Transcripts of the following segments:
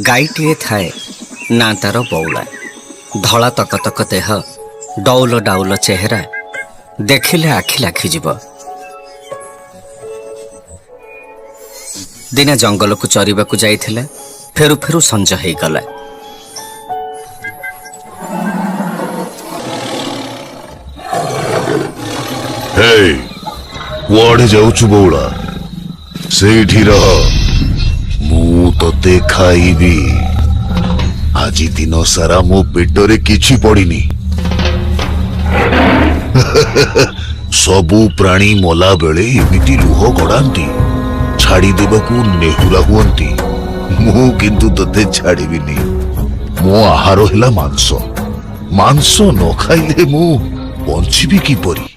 गाईटीए थाए ना तार बौला धला तकतक देह डौल डाउल चेहरा देखिले आखि लाखिजिब। दिने जंगल को चरिबाकू जाइथिले फेरु फेरु संज हो गला। हे कुआडे जाउछु बौला सेठी रह मु तते खाइबी। आज दिन सारा मो पेटरे किछि पड़िनी। सबु प्राणी मला बेले एमिति लुह गड़ांती छाड़ी देबाकू नेहुरा हुअंती। मु किंतु तते छाड़ीबिनी। मो आहार हेला मांस। मांस न खाइले मु बंचिबी किपरि?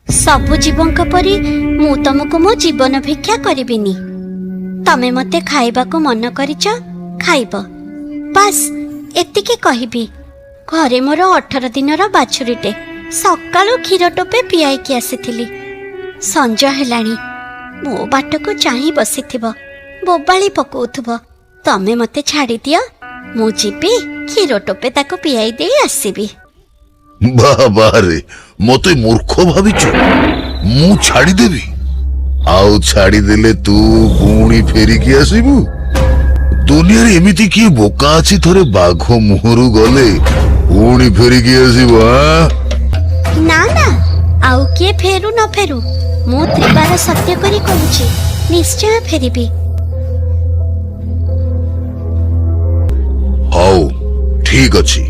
सबु जीवंक परी मु तुमको मो जीवन भिक्षा करिबिनी। तमे मते खाइबाकू मन करिच खाइब बस एतिके कहिबी। घरे मोर 18 दिनर बाछुरीटे सकाळु क्षीर टोपे पियाईकी आसीथिली। संज हेलाणी मो बाटको चाही बसिथिब बोबाली पकौथुब। तमे मते छाड़ी दियो मु जीबी क्षीर टोपे ताको पियाई देई आसीबी। बाबा रे मते मूर्ख भाविचु मु छाड़ी देबी? आउ छाड़ी देले तू पुणी फेरिकी आसीबु? दुनिया रे एमिति की बोका अछि थरे बाघ मुहरु गले पुणी फेरिकी आसीबु? ना ना आउ किए फेरु न फेरु मु त्रिबार सत्य करी कहूची निश्चय फेरिबी। हाउ ठीक अछि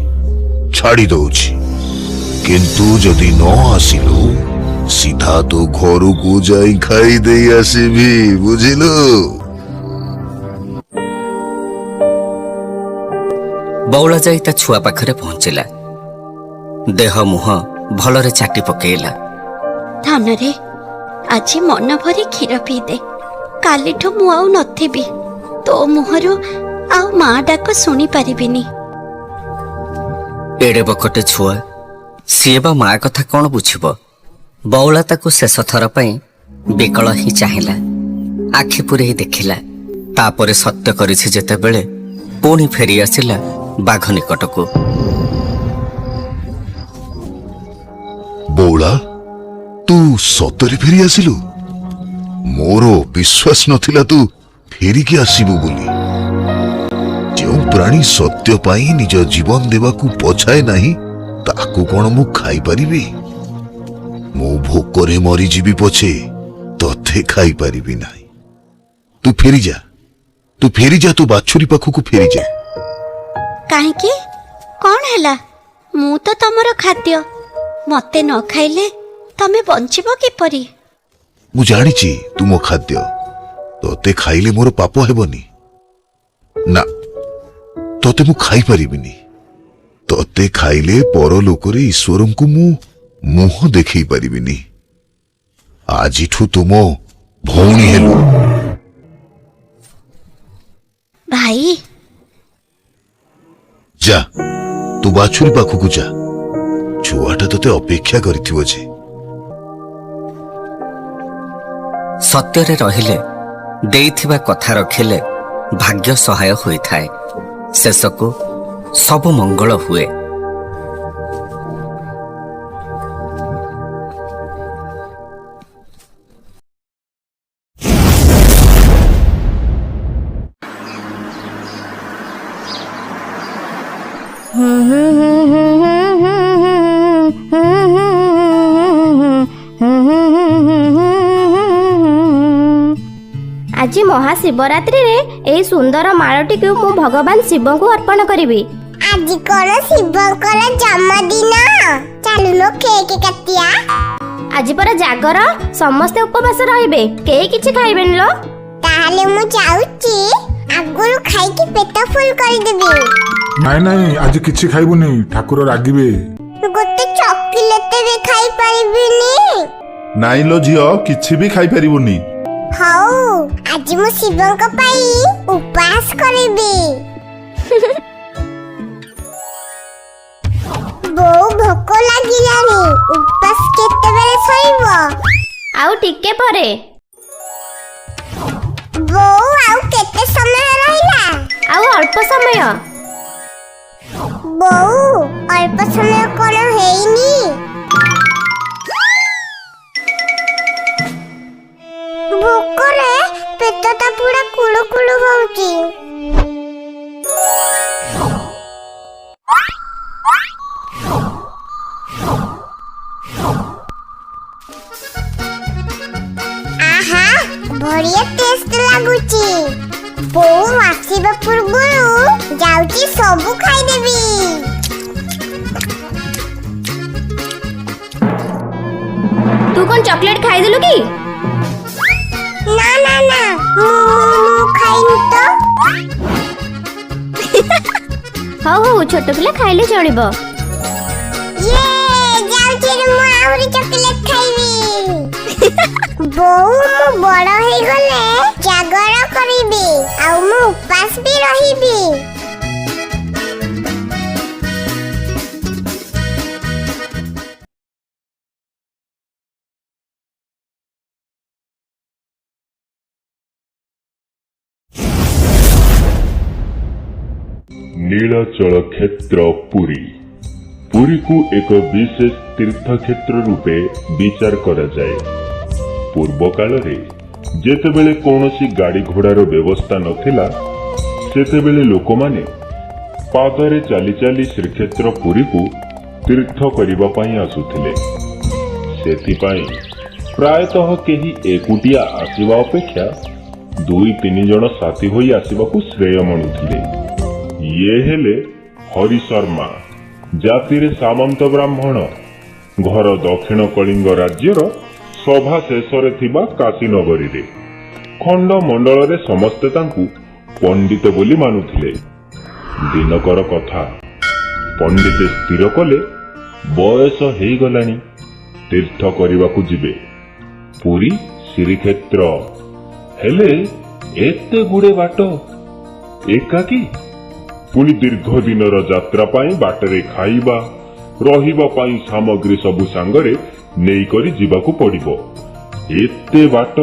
छाड़ी दउछि किंतु जदि न आसिलु सीधा तो घर को जाई खाई दे आसीबी बुझिलु? बौला जाई ता छुआ पाखरे पहुंचिला। देह मुह भलरे चाटी पकेइला। धन रे आज मन भरी क्षीर पी दे। कालीठु मु आउ नथिबी तो मुहरु आउ माँ डाक शुणी पारिबिनी। एड़े बकटे छुआ सीए बा माँ कथा कौन बुझिब? बौला ताकू शेष थर पई बिकल ही चाहिला। आखि पुरे ही देखिला। तापरे सत्य करिछि जेतेबेले पुणी फेरी आसिला बाघ निकटकू। बौला तू सतरे फेरी आसिलु? मोर विश्वास नथिला तू फेरिकी आसीबु बोली। जो प्राणी सत्य पाई निज जीवन देवाकू पछाए नाही ताकू कौन मु खाई पारिबी? मु भोकरे मरी जीवी पछे तथे खाई पारिबी नाही। तू फेरी जा तू बाछुरी पाखु फेरी जा। काहेकि कौन हैला? मु तो तमर खाद्य मते न खाइले तमे बंचिबो किपरि? मु जानिछि तू मो खाद्य तोते खाइले मोर पाप हेबनी ना। तोते मु खाई पारिबिनी। तोते खाइले पर लोकरे ईश्वरंकु मु मुह देखई पारिबिनी। आजिठु तुम भौणी हेलु। भाई जा तू बाछुरी पाखु जा। छुआटा तोते अपेक्षा करिथिबो जे। सत्यरे रहिले देइथिबा कथा रखिले भाग्य सहाय होई थाए। शेषको सब मंगल हुए। आज महाशिवरात्रि रे एई सुंदर माळटी को मु भगवान शिव को अर्पण करिबी। आज कोन शिवंकर जन्मदिन चालुनो केक काटिया। आज पर जागर समस्त उपवास रहिबे केही किछि खाइबेन लो। ताहाले मु जाउची आगुरु खाई के पेट फुल कर देबी। नाई नाई आज किछि खाइबुनी ठाकुर रागिबे। गोटे चॉकलेट भी खाई परिबिनी। नाई लो झियो किछि भी खाइ परिबुनी। हाउ आज मु शिवंक पाई उपवास करिबी। बो भोक लागिलानी उपवास केते बेले सइबो? आउ टिके परे। बो आउ केते समय रहिला? ଆଉ ଅଳ୍ପ ସମୟ। ବୋଉ ଅଳ୍ପ ସମୟ କଣ ହେଇନି? ଭୋକରେ ପେଟଟା ପୁରା କୁଳୁ କୁଳୁ ହଉଛି। ଆହା ବଢିଆ ଟେଷ୍ଟ ଲାଗୁଛି। ବୋଉ ଆସିବା ପୂର୍ବରୁ ଯାଉଛି ସବୁ ଖାଇଦେବି। ତୁ କଣ ଚକୋଲେଟ ଖାଇଦେଲୁ କି? ନା ନା ନା ମୁଁ ଖାଇନି ତ। ହଉ ହଉ, ଛୋଟ ପିଲା ଖାଇଲେ ଚଳିବ। ଯାଉଛି ମୁଁ ଆହୁରି ଚକୋଲେଟ ଖାଇବି। ବୋଉ ମୁଁ ବଡ ହେଇଗଲେ ଜାଗର କରିବି ଆଉ ମୁଁ ଉପାସ ବି ରହିବି। नीलाचल क्षेत्र पुरी पुरी को एक विशेष तीर्थक्षेत्र रूपे विचार करा जाए। पूर्व काल रे जेतेबेले कौनसी गाड़ी घोड़ार व्यवस्था नथिला सेतेबेले लोकमाने पादरे चली चली श्रीक्षेत्र पुरी को तीर्थ करिबा पई आसुथिले। सेथिपाई प्रायतः केही एकुटिया आसीबा अपेक्षा 2-3 जण साथी होई आसीबाकू श्रेय मनुथिले। ये हेले हरि शर्मा, जातिरे सामंत ब्राह्मण, घर दक्षिण कलिंग राज्यर सभा शेषरे थिबा काशीनगरी रे। खंड मंडल रे समस्ते तांकू पंडित बोली मानुथिले। दिनकर कथा पंडित स्थिर कले बयस हेई गलानी, तीर्थ करिबाकू जिबे पुरी श्रीक्षेत्र। हेले एते गुडे बाट एकाकी, पुणी दीर्घ दिनर यात्रा पाई बाटरे खाइबा रहिबा पाई सामग्री सबु सांगरे नेई करी जिबाकू पड़िबो। एते बाट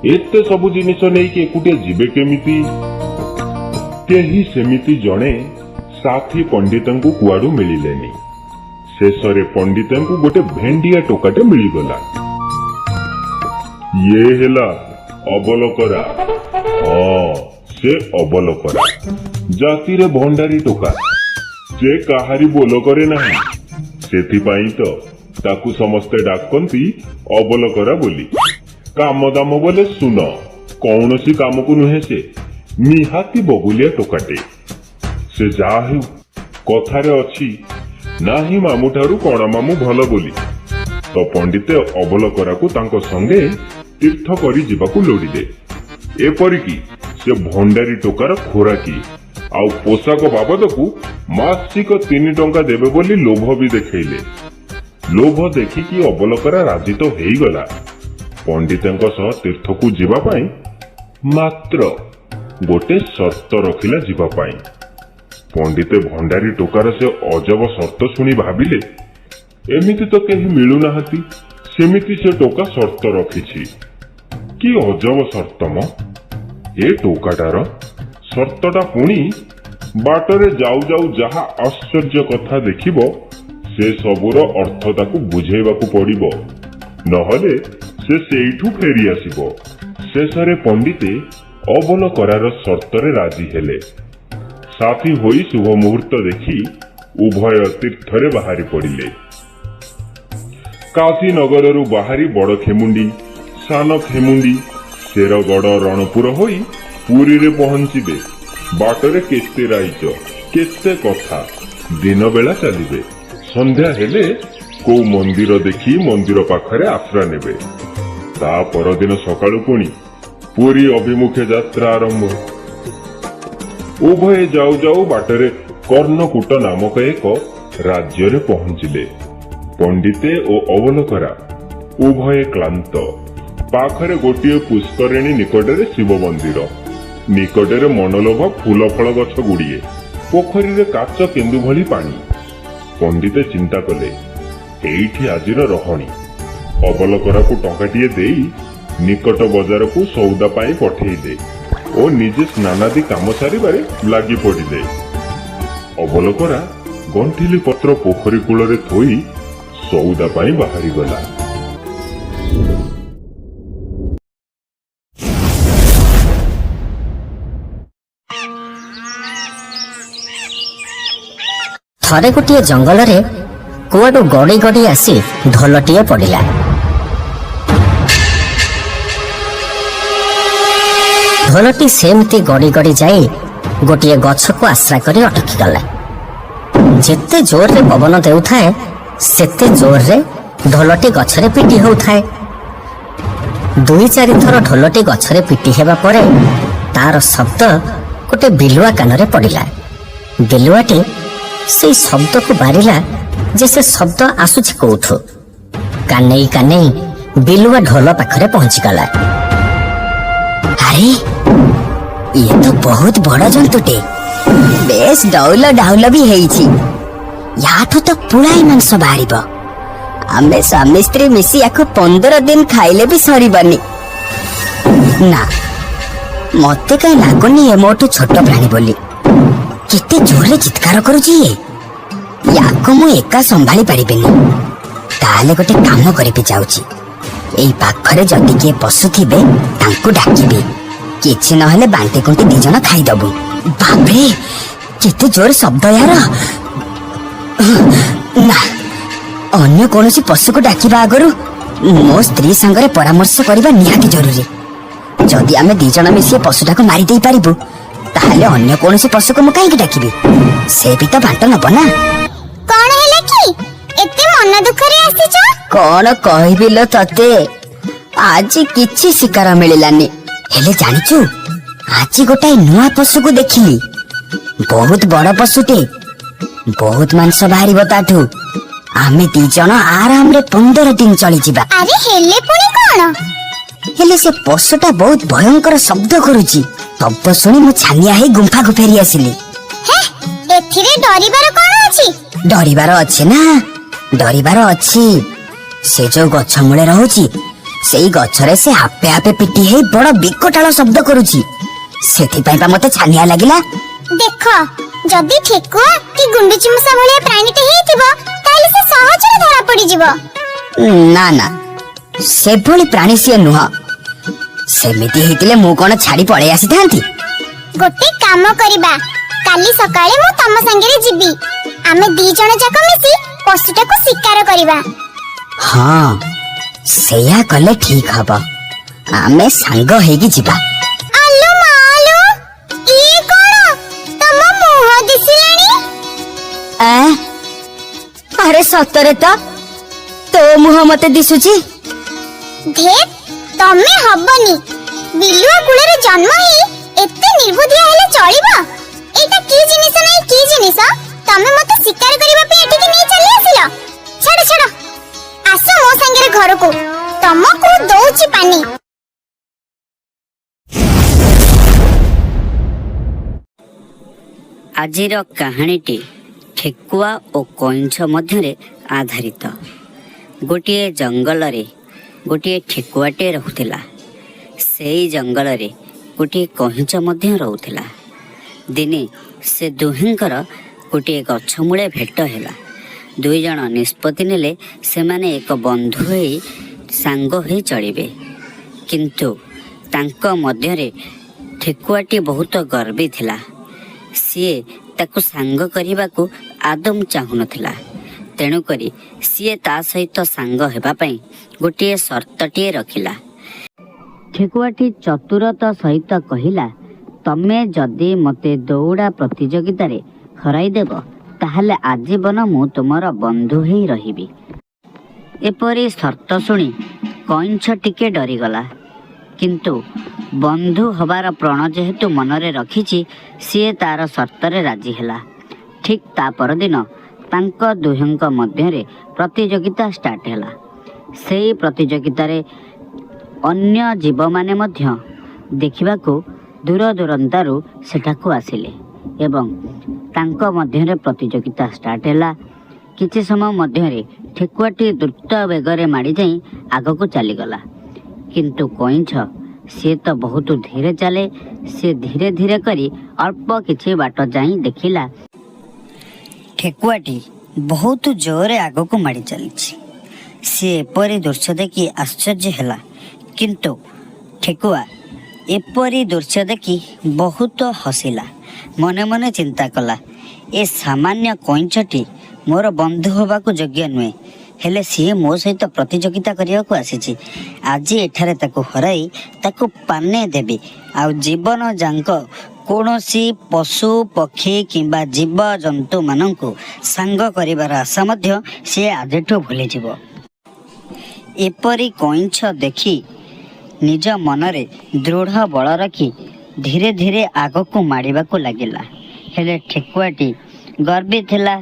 एते सबु जिनिस नेई के एकुटिया जिबे केमिति? केही सेमिति जणे साथी पंडितंकु कुआडू मिलिलेनी। शेषरे पंडितंकु गोटे भेंडिया टोकाटे मिलिगला। ये हेला अबलकरा। से अबलकरा जातिरे भंडारी टोका। से काहारी बोल करे नाही, सेथिपाई तो ताकू समस्ते डाकंती अबलकरा बोली। काम दाम बोले सुन, कौनसी काम को नुहे से निहाती बगुलिया टोकाटे। से जा हेउ कथारे अछि नाही मामू ठारू कण मामू भल बोली। तो पंडिते अबलकरा को तांको संगे तीर्थ करी जिबाकू लोडिले। एपरिकी से भंडारी टोकार खोराकी आउ पोशाक बाबदकू मासिक 3 टंका देबे बोली लोभ भी देखैले। लोभ देखिकी अबलकरा राजी तो हेईगला। पंडितंक सह तीर्थकू जिबा पाई मात्र गोटे शर्त रखिला जिबा पाई। पंडिते भंडारी टोकार से अजब शर्त सुनी भाबिले, एमिति तो केही मिलु नाहती, सेमिति से टोका शर्त रखिछि। कि अजब शर्त म! ए टोकाटार शर्तटा पुणी बाटरे जाऊ जाऊ जहा आश्चर्य कथा देखिबो से सबुर अर्थ ताकू बुझेबाकू पड़िबो, नहले से सेइठू फेरी आसिबो। शेषरे पंडिते अबलकरार शर्तरे राजी हेले। साथी होई शुभ मुहूर्त देखी उभय तीर्थरे बाहरी पड़िले। काशी नगररू बाहरी बड़ खेमुंडी, सान खेमुंडी, शेरगड़ रणपुर होई पुरी रे पहुंचिबे। बाटरे केते राइज केते कथा दिन बेला चलिबे। संध्या हेले को मंदिर देखी मंदिर पाखरे आश्रय नेबे। ता परदिन सकाळु पुणी पुरी अभिमुखे यात्रा आरंभ। उभय जाऊ जाऊ बाटरे कर्णकूट नामक एक राज्य रे पहुंचिले। पंडिते ओ अवलकरा उभय क्लांत। पाखरे गोटिए पुष्करिणी निकटरे शिव मंदिर, निकटरे मनलोभ फूल फल गछ गुड़िए, पोखरी रे काच केन्दु भली पानी। पंडिते चिंता कले, एइठी आजिर रहणी। अबलकरा को टंकाटिए देई निकट बजार को सौदा पाई पठेई दे। ଓ ନିଜେ ସ୍ନାନାଦି କାମ ସାରିବାରେ ଲାଗି ପଡ଼ିଲେ। ଅବଲୋକରା ଗଣ୍ଠିଲି ପତ୍ର ପୋଖରୀ କୂଳରେ ଥୋଇ ସଉଦା ପାଇଁ ବାହାରିଗଲା। ଥରେ ଗୋଟିଏ ଜଙ୍ଗଲରେ କୁଆଡୁ ଗଡି ଗଡି ଆସି ଢୋଲଟିଏ ପଡିଲା। ଢୋଲଟି ସେମିତି ଗଡି ଗଡି ଯାଇ ଗୋଟିଏ ଗଛକୁ ଆଶ୍ରା କରି ଅଟକିଗଲା। ଯେତେ ଜୋରରେ ପବନ ଦେଉଥାଏ ସେତେ ଜୋରରେ ଢୋଲଟି ଗଛରେ ପିଟି ହେଉଥାଏ। 2-4 ଥର ଢୋଲଟି ଗଛରେ ପିଟି ହେବା ପରେ ତାର ଶବ୍ଦ ଗୋଟେ ବିଲୁଆ କାନରେ ପଡିଲା। ବିଲୁଆଟି ସେଇ ଶବ୍ଦକୁ ବାରିଲା ଯେ ସେ ଶବ୍ଦ ଆସୁଛି କୋଉଠୁ। କାନେଇ କାନେଇ ବିଲୁଆ ଢୋଲ ପାଖରେ ପହଞ୍ଚିଗଲା। ଆରେ ଇଏ ତ ବହୁତ ବଡ ଜନ୍ତୁଟେ, ବେଶ ଡଉଲ ଡାଉଲ ବି ହେଇଛି। ୟାଠୁ ତ ପୁଳାଏ ମାଂସ ବାହାରିବ। ଆମେ ସ୍ୱାମୀ ସ୍ତ୍ରୀ ମିଶି ୟାକୁ 15 ଦିନ ଖାଇଲେ ବି ସରିବନି। ନା, ମତେ କାହିଁ ଲାଗୁନି ଏ ମୋଠୁ ଛୋଟ ପ୍ରାଣୀ ବୋଲି। କେତେ ଜୋରରେ ଚିତ୍କାର କରୁଛି ଇଏ। ୟାକୁ ମୁଁ ଏକା ସମ୍ଭାଳି ପାରିବିନି। ତାହେଲେ ଗୋଟେ କାମ କରିବି ଯାଉଛି। ଏଇ ପାଖରେ ଯଦି କିଏ ପଶୁ ଥିବେ ତାଙ୍କୁ ଡାକିବି। କିଛି ନହେଲେ ବାଣ୍ଟି କୁଣ୍ଟି 2 ଜଣ ଖାଇଦବୁ। ବାପରେ, କେତେ ଜୋର ଶବ୍ଦ ୟାର। ନା, ଅନ୍ୟ କୌଣସି ପଶୁକୁ ଡାକିବା ଆଗରୁ ମୋ ସ୍ତ୍ରୀ ସାଙ୍ଗରେ ପରାମର୍ଶ କରିବା ନିହାତି ଜରୁରୀ। ଯଦି ଆମେ 2 ଜଣ ମିଶି ପଶୁଟାକୁ ମାରି ଦେଇ ପାରିବୁ ତାହେଲେ ଅନ୍ୟ କୌଣସି ପଶୁକୁ ମୁଁ କାହିଁକି ଡାକିବି? ସେ ବି ତ ବାଣ୍ଟ ନବ ନା। କଣ ହେଲା କି ଏତେ ମନ ଦୁଃଖରେ ଆସିଛ? କଣ କହିବି ଲୋ ତତେ, ଆଜି କିଛି ଶିକାର ମିଳିଲାନି। ହେଲେ ଜାଣିଛୁ, ଆଜି ଗୋଟାଏ ନୂଆ ପଶୁକୁ ଦେଖିଲି। ବହୁତ ବଡ ପଶୁଟେ, ବହୁତ ମାଂସ ବାହାରିବ ତାଠୁ। ଆମେ 2 ଜଣ ଆରାମରେ 15 ଦିନ ଚଳିଯିବା। ଆରେ ହେଲେ ପୁଣି କଣ? ହେଲେ ସେ ପଶୁଟା ବହୁତ ଭୟଙ୍କର ଶବ୍ଦ କରୁଛି। ଶବ୍ଦ ଶୁଣି ମୁଁ ଛାନିଆ ହେଇ ଗୁମ୍ଫାକୁ ଫେରି ଆସିଲି। ଏଥିରେ ଡରିବାର କଣ ଅଛି? ଡରିବାର ଅଛି ନା, ଡରିବାର ଅଛି। ସେ ଯୋଉ ଗଛ ମୂଳେ ରହୁଛି ସେଇ ଗଛରେ ସେ ହାପେ ହାପେ ପିଟି ହେଇ ବଡ ବିକଟାଳ ଶବ୍ଦ କରୁଛି। ସେଥିପାଇଁ ବା ମତେ ଛାନିଆ ଲାଗିଲା। ଦେଖ, ଯଦି ଠେକୁଆ କି ଗୁଣ୍ଡୁଚି ମୂଷା ଭଳିଆ ପ୍ରାଣୀଟେ ହେଇଥିବ ତାହେଲେ ସେ ସହଜରେ ଧରା ପଡିଯିବ। ନା ନା, ସେଭଳି ପ୍ରାଣୀ ସିଏ ନୁହଁ। ସେମିତି ହେଇଥିଲେ ମୁଁ କଣ ଛାଡି ପଳେଇ ଆସିଥାନ୍ତି? ଗୋଟେ କାମ କରିବା, କାଲି ସକାଳେ ମୁଁ ତମ ସାଙ୍ଗରେ ଯିବି। ଆମେ 2 ଜଣ ଯାକ ମିଶି ପଶୁଟାକୁ ଶିକାର କରିବା। ହଁ, ସେଇଆ କଲେ ଠିକ ହବ। ଆମେ ସାଙ୍ଗ ହେଇକି ଯିବା। ଆଲୋ ମାଲୋ, ଇଏ କଣ? ତମ ମୁହଁ ଦିଶିଲାଣି। ଆରେ ସତରେ ତ ତୋ ମୁହଁ ମତେ ଦିଶୁଛି। ଧେତ୍, ତମେ ହବନି। ବିଲୁଆ କୁଳରେ ଜନ୍ମ ହେଇ ଏତେ ନିର୍ବୁଦ୍ଧିଆ ହେଲେ ଚଳିବ? ଏଇଟା କି ଜିନିଷ ନାହିଁ କି ଜିନିଷ? ତମେ ମତେ ଶିକାର କରିବା ପାଇଁ ଏଠିକି ନେଇ ଚାଲି ଆସିଲ? ଛାଡ ଛାଡ, ଆସ ମୋ ସାଙ୍ଗରେ ଘରକୁ। ତମକୁ ଦଉଛି ପାନି। ଆଜିର କାହାଣୀଟି ଠେକୁଆ ଓ କଇଁଛ ମଧ୍ୟରେ ଆଧାରିତ। ଗୋଟିଏ ଜଙ୍ଗଲରେ ଗୋଟିଏ ଠେକୁଆଟେ ରହୁଥିଲା। ସେଇ ଜଙ୍ଗଲରେ ଗୋଟିଏ କଇଁଛ ମଧ୍ୟ ରହୁଥିଲା। ଦିନେ ସେ ଦୁହିଁଙ୍କର ଗୋଟିଏ ଗଛ ମୂଳେ ଭେଟ ହେଲା। 2 ଜଣ ନିଷ୍ପତ୍ତି ନେଲେ ସେମାନେ ଏକ ବନ୍ଧୁ ହୋଇ ସାଙ୍ଗ ହୋଇ ଚଳିବେ। କିନ୍ତୁ ତାଙ୍କ ମଧ୍ୟରେ ଠେକୁଆଟି ବହୁତ ଗର୍ବୀ ଥିଲା। ସିଏ ତାକୁ ସାଙ୍ଗ କରିବାକୁ ଆଦୌ ଚାହୁଁନଥିଲା। ତେଣୁକରି ସିଏ ତା ସହିତ ସାଙ୍ଗ ହେବା ପାଇଁ ଗୋଟିଏ ସର୍ତ୍ତଟିଏ ରଖିଲା। ଠେକୁଆଟି ଚତୁରତା ସହିତ କହିଲା, ତମେ ଯଦି ମୋତେ ଦୌଡ଼ା ପ୍ରତିଯୋଗିତାରେ ହରାଇଦେବ ତାହେଲେ ଆଜୀବନ ମୁଁ ତୁମର ବନ୍ଧୁ ହେଇ ରହିବି। ଏପରି ସର୍ତ୍ତ ଶୁଣି କଇଁଛ ଟିକେ ଡରିଗଲା। କିନ୍ତୁ ବନ୍ଧୁ ହବାର ପ୍ରଣ ଯେହେତୁ ମନରେ ରଖିଛି, ସିଏ ତାର ସର୍ତ୍ତରେ ରାଜି ହେଲା। ଠିକ୍ ତା ପରଦିନ ତାଙ୍କ ଦୁହିଁଙ୍କ ମଧ୍ୟରେ ପ୍ରତିଯୋଗିତା ଷ୍ଟାର୍ଟ ହେଲା। ସେଇ ପ୍ରତିଯୋଗିତାରେ ଅନ୍ୟ ଜୀବମାନେ ମଧ୍ୟ ଦେଖିବାକୁ ଦୂର ଦୂରାନ୍ତରୁ ସେଠାକୁ ଆସିଲେ ଏବଂ ତାଙ୍କ ମଧ୍ୟରେ ପ୍ରତିଯୋଗିତା ଷ୍ଟାର୍ଟ ହେଲା। କିଛି ସମୟ ମଧ୍ୟରେ ଠେକୁଆଟି ଦ୍ରୁତ ବେଗରେ ମାଡ଼ି ଯାଇ ଆଗକୁ ଚାଲିଗଲା। କିନ୍ତୁ କଇଁଛ ସିଏ ତ ବହୁତ ଧୀରେ ଚାଲେ। ସେ ଧୀରେ ଧୀରେ କରି ଅଳ୍ପ କିଛି ବାଟ ଯାଇ ଦେଖିଲା ଠେକୁଆଟି ବହୁତ ଜୋରରେ ଆଗକୁ ମାଡ଼ି ଚାଲିଛି। ସିଏ ଏପରି ଦୃଶ୍ୟ ଦେଖି ଆଶ୍ଚର୍ଯ୍ୟ ହେଲା, କିନ୍ତୁ ଠେକୁଆ ଏପରି ଦୃଶ୍ୟ ଦେଖି ବହୁତ ହସିଲା। ମନେ ମନେ ଚିନ୍ତା କଲା, ଏ ସାମାନ୍ୟ କଇଁଛଟି ମୋର ବନ୍ଧୁ ହେବାକୁ ଯୋଗ୍ୟ ନୁହେଁ, ହେଲେ ସିଏ ମୋ ସହିତ ପ୍ରତିଯୋଗିତା କରିବାକୁ ଆସିଛି। ଆଜି ଏଠାରେ ତାକୁ ହରାଇ ତାକୁ ପାନେ ଦେବି, ଆଉ ଜୀବନ ଯାଙ୍କ କୌଣସି ପଶୁ ପକ୍ଷୀ କିମ୍ବା ଜୀବଜନ୍ତୁମାନଙ୍କୁ ସାଙ୍ଗ କରିବାର ଆଶା ମଧ୍ୟ ସିଏ ଆଜିଠୁ ଭୁଲିଯିବ। ଏପରି କଇଁଛ ଦେଖି ନିଜ ମନରେ ଦୃଢ଼ ବଳ ରଖି ଧୀରେ ଧୀରେ ଆଗକୁ ମାଡ଼ିବାକୁ ଲାଗିଲା। ହେଲେ ଠେକୁଆଟି ଗର୍ବୀ ଥିଲା।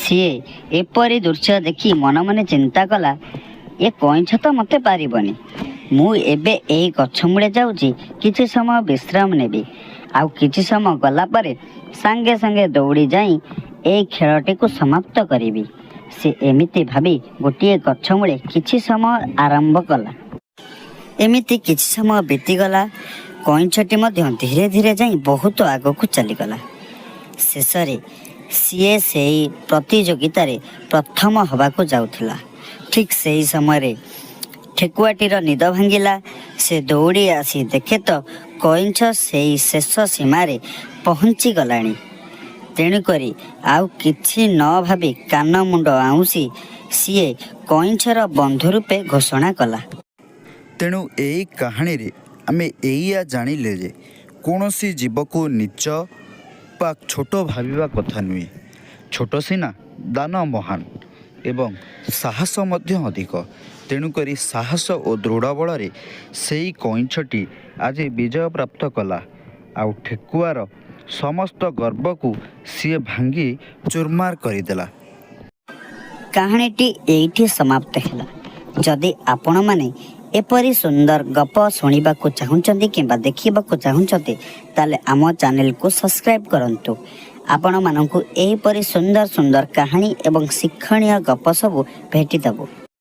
ସିଏ ଏପରି ଦୃଶ୍ୟ ଦେଖି ମନେ ମନେ ଚିନ୍ତା କଲା, ଏ କଇଁଛ ତ ମୋତେ ପାରିବନି। ମୁଁ ଏବେ ଏଇ ଗଛ ମୂଳେ ଯାଉଛି, କିଛି ସମୟ ବିଶ୍ରାମ ନେବି, ଆଉ କିଛି ସମୟ ଗଲା ପରେ ସାଙ୍ଗେ ସାଙ୍ଗେ ଦୌଡ଼ି ଯାଇ ଏଇ ଖେଳଟିକୁ ସମାପ୍ତ କରିବି। ସେ ଏମିତି ଭାବି ଗୋଟିଏ ଗଛ ମୂଳେ କିଛି ସମୟ ଆରମ୍ଭ କଲା। ଏମିତି କିଛି ସମୟ ବିତିଗଲା। କଇଁଛଟି ମଧ୍ୟ ଧୀରେ ଧୀରେ ଯାଇ ବହୁତ ଆଗକୁ ଚାଲିଗଲା। ଶେଷରେ ସିଏ ସେଇ ପ୍ରତିଯୋଗିତାରେ ପ୍ରଥମ ହେବାକୁ ଯାଉଥିଲା। ଠିକ୍ ସେହି ସମୟରେ ଠେକୁଆଟିର ନିଦ ଭାଙ୍ଗିଲା। ସେ ଦୌଡ଼ି ଆସି ଦେଖେ ତ କଇଁଛ ସେଇ ଶେଷ ସୀମାରେ ପହଞ୍ଚି ଗଲାଣି। ତେଣୁକରି ଆଉ କିଛି ନ ଭାବି କାନ ମୁଣ୍ଡ ଆଉଁସି ସିଏ କଇଁଛର ବନ୍ଧୁ ରୂପେ ଘୋଷଣା କଲା। ତେଣୁ ଏହି କାହାଣୀରେ ଆମେ ଏଇଆ ଜାଣିଲେ ଯେ କୌଣସି ଜୀବକୁ ନୀଚ ବା ଛୋଟ ଭାବିବା କଥା ନୁହେଁ। ଛୋଟ ସିନା ଦାନ ମହାନ ଏବଂ ସାହସ ମଧ୍ୟ ଅଧିକ। ତେଣୁକରି ସାହସ ଓ ଦୃଢ଼ ବଳରେ ସେଇ କଇଁଛଟି ଆଜି ବିଜୟ ପ୍ରାପ୍ତ କଲା, ଆଉ ଠେକୁଆର ସମସ୍ତ ଗର୍ବକୁ ସିଏ ଭାଙ୍ଗି ଚୁରମାର କରିଦେଲା। କାହାଣୀଟି ଏଇଠି ସମାପ୍ତ ହେଲା। ଯଦି ଆପଣମାନେ ଏପରି ସୁନ୍ଦର ଗପ ଶୁଣିବାକୁ ଚାହୁଁଛନ୍ତି କିମ୍ବା ଦେଖିବାକୁ ଚାହୁଁଛନ୍ତି, ତାହେଲେ ଆମ ଚ୍ୟାନେଲକୁ ସବସ୍କ୍ରାଇବ୍ କରନ୍ତୁ। ଆପଣମାନଙ୍କୁ ଏହିପରି ସୁନ୍ଦର ସୁନ୍ଦର କାହାଣୀ ଏବଂ ଶିକ୍ଷଣୀୟ ଗପ ସବୁ ଭେଟିଦେବୁ।